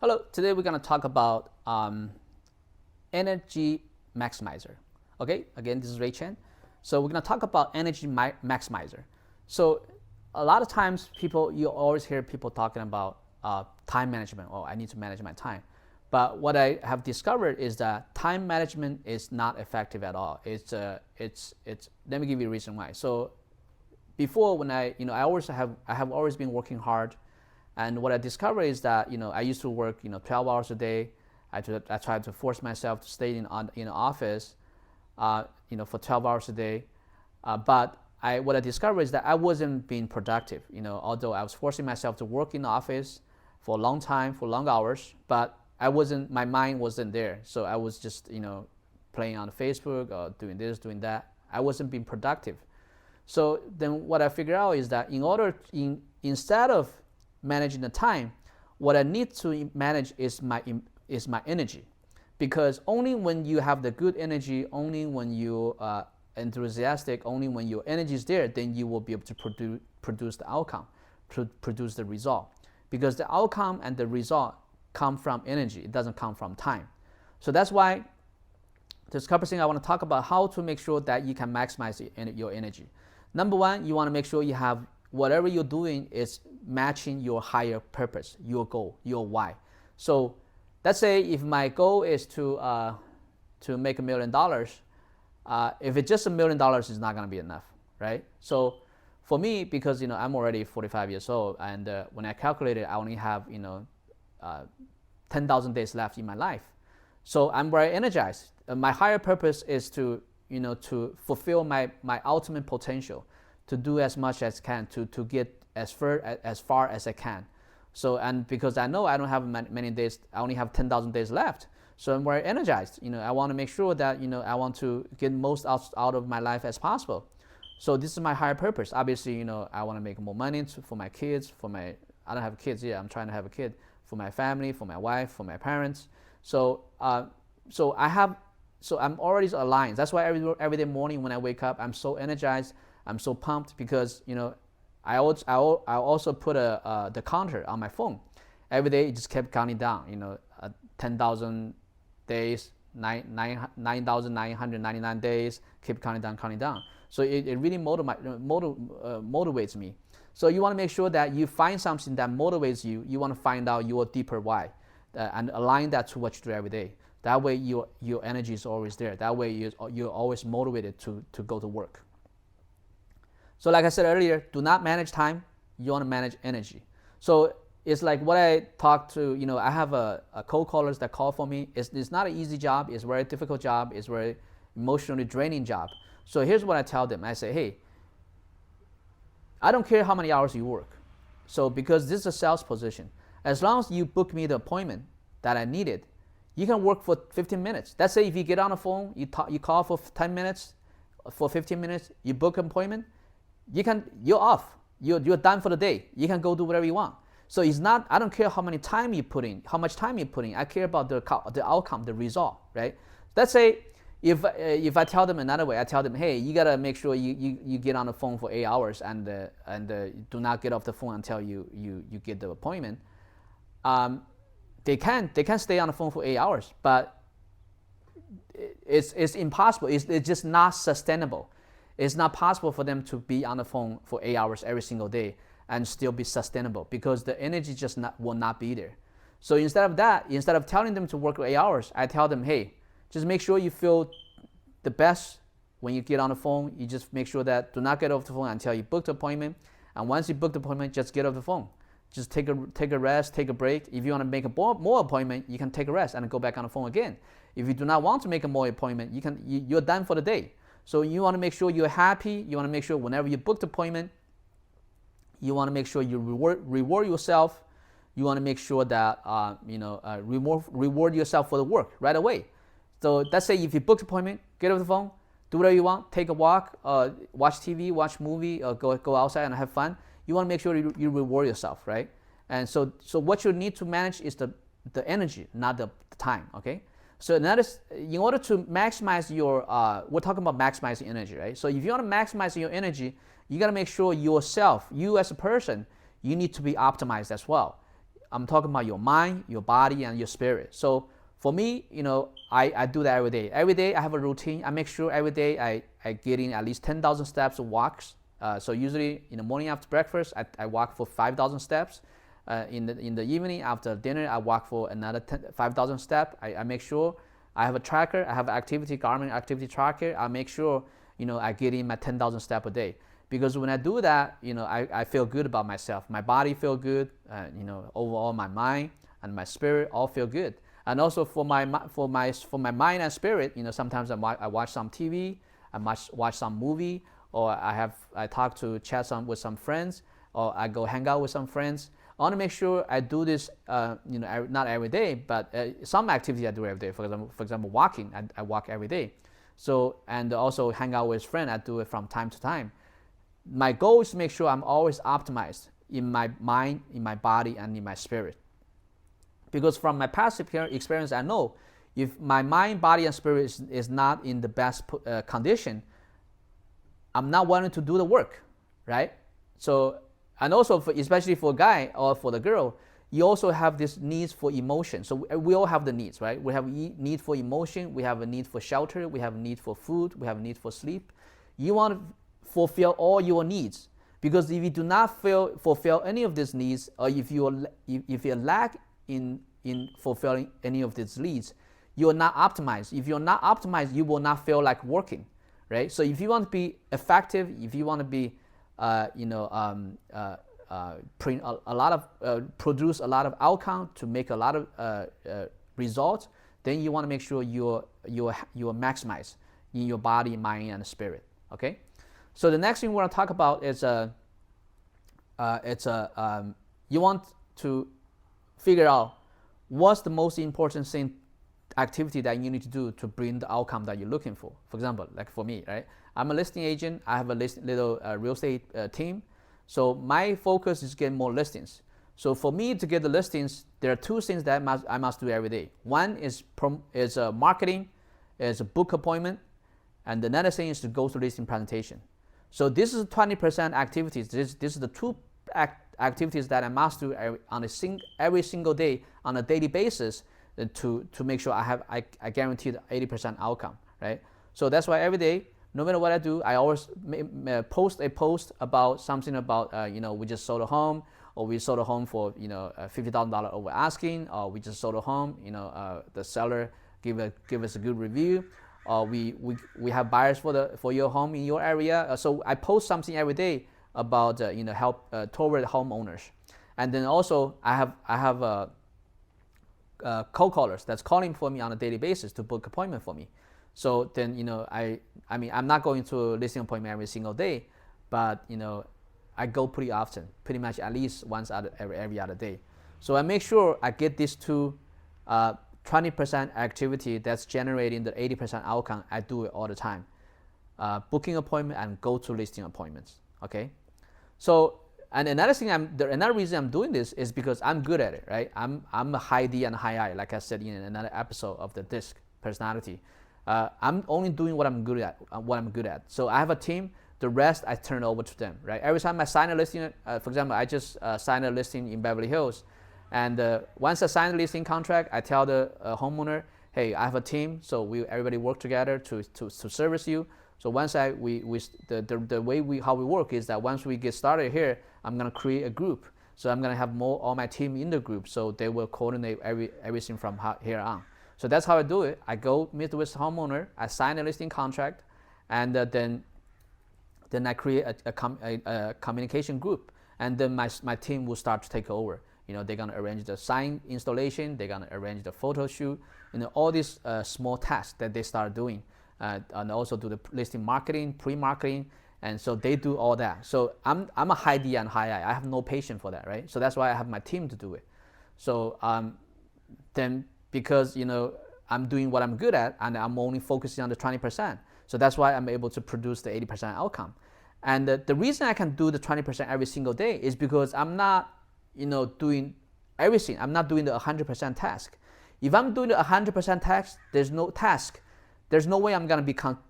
Hello, today we're going to talk about energy maximizer. Okay, again, this is Ray Chen. So we're going to talk about energy maximizer. So a lot of times you always hear people talking about time management. Oh, I need to manage my time. But what I have discovered is that time management is not effective at all. Let me give you a reason why. So before, when I have always been working hard. And what I discovered is that I used to work 12 hours a day. I tried to force myself to stay in the office for 12 hours a day. But what I discovered is that I wasn't being productive. Although I was forcing myself to work in the office for a long time, for long hours, but my mind wasn't there. So I was just playing on Facebook or doing this, doing that. I wasn't being productive. So then what I figured out is that instead of managing the time, what I need to manage is my energy, because only when you have the good energy, only when you are enthusiastic, only when your energy is there, then you will be able to produce the outcome, produce the result, because the outcome and the result come from energy. It doesn't come from time. So that's why there's a couple of things I want to talk about how to make sure that you can maximize your energy. Number one, you want to make sure you have whatever you're doing is matching your higher purpose, your goal, your why. So let's say if my goal is to make $1 million, if it's just $1 million, it's not going to be enough, right? So for me, because I'm already 45 years old, and when I calculated, I only have 10,000 days left in my life. So I'm very energized. My higher purpose is to fulfill my ultimate potential, to do as much as I can, to get as far as I can. So, and because I know I don't have many days, I only have 10,000 days left. So I'm very energized. I want to make sure that I want to get most out of my life as possible. So this is my higher purpose. Obviously, I want to make more money for my kids, I don't have kids yet. I'm trying to have a kid, for my family, for my wife, for my parents. So I'm already aligned. That's why every day morning when I wake up, I'm so energized. I'm so pumped because I also put the counter on my phone. Every day it just kept counting down. 10,000 days, 9,999 days, keep counting down. So it really motivates me. So you want to make sure that you find something that motivates you. You want to find out your deeper why, and align that to what you do every day. That way your energy is always there. That way you're always motivated to go to work. So like I said earlier, do not manage time. You want to manage energy. So it's like what I talk to, I have a cold callers that call for me. It's not an easy job. It's a very difficult job. It's a very emotionally draining job. So here's what I tell them. I say, hey, I don't care how many hours you work. So because this is a sales position, as long as you book me the appointment that I needed, you can work for 15 minutes. Let's say if you get on the phone, you call for 10 minutes, for 15 minutes, you book an appointment, you're off. You're done for the day. You can go do whatever you want. So I don't care how much time you put in. I care about the outcome, the result, right? Let's say if I tell them another way, I tell them, hey, you gotta make sure you get on the phone for 8 hours and do not get off the phone until you get the appointment. They can stay on the phone for 8 hours, but it's impossible. It's just not sustainable. It's not possible for them to be on the phone for 8 hours every single day and still be sustainable, because the energy will not be there. So instead of telling them to work 8 hours, I tell them, hey, just make sure you feel the best when you get on the phone. You just make sure that do not get off the phone until you book the appointment. And once you book the appointment, just get off the phone. Just take a rest, take a break. If you want to make a more appointment, you can take a rest and go back on the phone again. If you do not want to make a more appointment, you're done for the day. So you want to make sure you're happy. You want to make sure whenever you book the appointment, you want to make sure you reward yourself. You want to make sure that reward yourself for the work right away. So let's say if you book the appointment, get off the phone, do whatever you want, take a walk, watch TV, watch movie, or go outside and have fun. You want to make sure you reward yourself, right? And so what you need to manage is the energy, not the time. Okay. So in order to maximize we're talking about maximizing energy, right? So if you want to maximize your energy, you got to make sure you as a person, you need to be optimized as well. I'm talking about your mind, your body, and your spirit. So for me, I do that every day. Every day I have a routine. I make sure every day I get in at least 10,000 steps of walks. So usually in the morning after breakfast, I walk for 5,000 steps. In the evening after dinner, I walk for another 5,000 steps. I make sure I have a tracker. I have an Garmin activity tracker. I make sure I get in my 10,000 steps a day. Because when I do that, I feel good about myself. My body feel good. Overall my mind and my spirit all feel good. And also for my mind and spirit, sometimes I watch some TV, I watch some movie, or I chat with some friends, or I go hang out with some friends. I want to make sure I do this, not every day, but some activity I do every day. For example, walking, I walk every day. So, and also hang out with friends, I do it from time to time. My goal is to make sure I'm always optimized in my mind, in my body, and in my spirit. Because from my past experience, I know if my mind, body, and spirit is not in the best condition, I'm not wanting to do the work, right? So, and also especially for a guy or for the girl, you also have this needs for emotion. So we all have the needs, right? We have need for emotion, we have a need for shelter, we have a need for food, we have a need for sleep. You want to fulfill all your needs, because if you do not fulfill any of these needs, or if you lack in fulfilling any of these needs, you are not optimized. If you're not optimized, you will not feel like working, right? So if you want to be effective, if you want to be produce a lot of outcome, to make a lot of results, then you want to make sure you're maximized in your body, mind, and spirit. Okay. So the next thing we're going to talk about is you want to figure out what's the most important activity that you need to do to bring the outcome that you're looking for. For example, like for me, right? I'm a listing agent. I have a little real estate team. So my focus is getting more listings. So for me to get the listings, there are two things that I must do every day. One is marketing, is a book appointment, and another thing is to go to listing presentation. So this is 20% activities. This is the two activities that I must do every single day on a daily basis to make sure I guarantee the 80% outcome, right? So that's why every day, no matter what I do, I always post a post about something about we just sold a home, or we sold a home for $50,000 over asking, or we just sold a home, the seller give us a good review. We have buyers for your home in your area. So I post something every day about help toward homeowners, and then also I have cold callers that's calling for me on a daily basis to book appointment for me. So then I'm not going to a listing appointment every single day, but I go pretty often, pretty much at least once every other day. So I make sure I get these two 20% activity that's generating the 80% outcome. I do it all the time. Booking appointment and go to listing appointments. Okay. So, and another reason I'm doing this is because I'm good at it, right? I'm a high D and high I, like I said in another episode of the DISC personality. I'm only doing what I'm good at. So I have a team. The rest I turn over to them, right? Every time I sign a listing, for example, I just signed a listing in Beverly Hills. And once I sign the listing contract, I tell the homeowner, hey, I have a team, so everybody work together to service you. So once the way how we work is that once we get started here, I'm gonna create a group. So I'm gonna have all my team in the group, so they will coordinate everything from here on. So that's how I do it. I go meet with the homeowner, I sign a listing contract, and then I create a communication group, and then my team will start to take over. They're gonna arrange the sign installation, they're gonna arrange the photo shoot, all these small tasks that they start doing, and also do the listing marketing, pre-marketing, and so they do all that. So I'm a high D and high I. I have no patience for that, right? So that's why I have my team to do it. So then because I'm doing what I'm good at, and I'm only focusing on the 20%. So that's why I'm able to produce the 80% outcome. And the reason I can do the 20% every single day is because I'm not doing everything. I'm not doing the 100% task. If I'm doing the 100% task, there's no way I'm gonna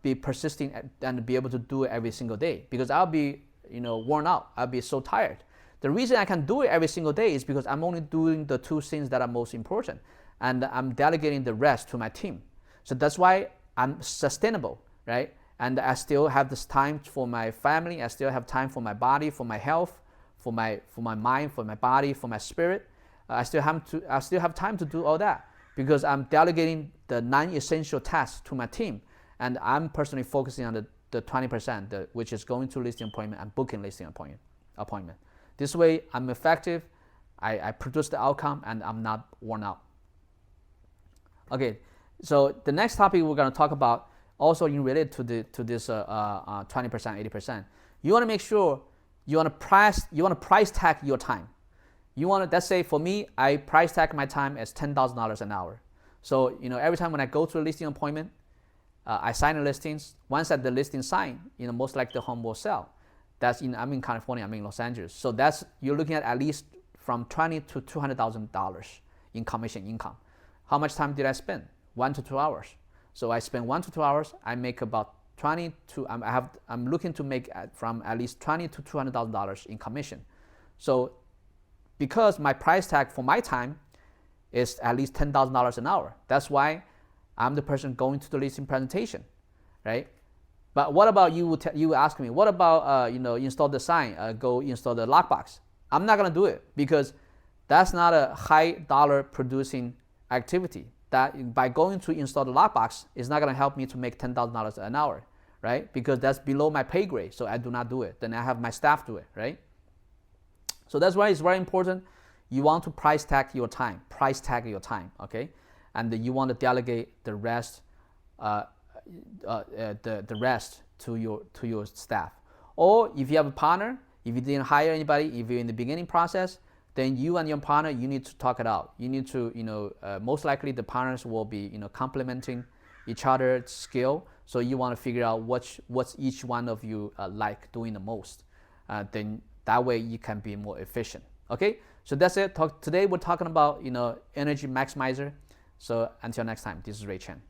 be persisting and be able to do it every single day, because I'll be worn out. I'll be so tired. The reason I can do it every single day is because I'm only doing the 2 things that are most important, and I'm delegating the rest to my team. So that's why I'm sustainable, right? And I still have this time for my family. I still have time for my body, for my health, for my mind, for my body, for my spirit. I still have time to do all that because I'm delegating the non-essential tasks to my team, and I'm personally focusing on the 20%, which is going to listing appointment and booking listing appointment. This way, I'm effective, I produce the outcome, and I'm not worn out. Okay, so the next topic we're going to talk about, also in related to this 20%, 80%. You want to make sure you want to price tag your time. You want to, let's say for me, I price tag my time as $10,000 an hour. So every time when I go to a listing appointment, I sign the listings. Once at the listing signed, most likely the home will sell. I'm in California, I'm in Los Angeles. So you're looking at least from $20,000 to $200,000 in commission income. How much time did I spend? 1 to 2 hours. So I spend 1 to 2 hours. I make about I'm looking to make from at least $20,000 to $200,000 in commission. So because my price tag for my time is at least $10,000 an hour, that's why I'm the person going to the listing presentation, right? But what about you ask me, what about install the sign, go install the lockbox? I'm not gonna do it because that's not a high dollar producing activity. That by going to install the lockbox is not gonna help me to make $10,000 an hour, right? Because that's below my pay grade, so I do not do it. Then I have my staff do it, right? So that's why it's very important. You want to price tag your time, okay? And you want to delegate the rest, the rest to your staff. Or if you have a partner, if you didn't hire anybody, if you're in the beginning process, then you and your partner, you need to talk it out. You need to, most likely the partners will be, complementing each other's skill. So you want to figure out what's each one of you like doing the most. Then that way you can be more efficient. Okay, so that's it. Today we're talking about energy maximizer. So until next time, this is Ray Chen.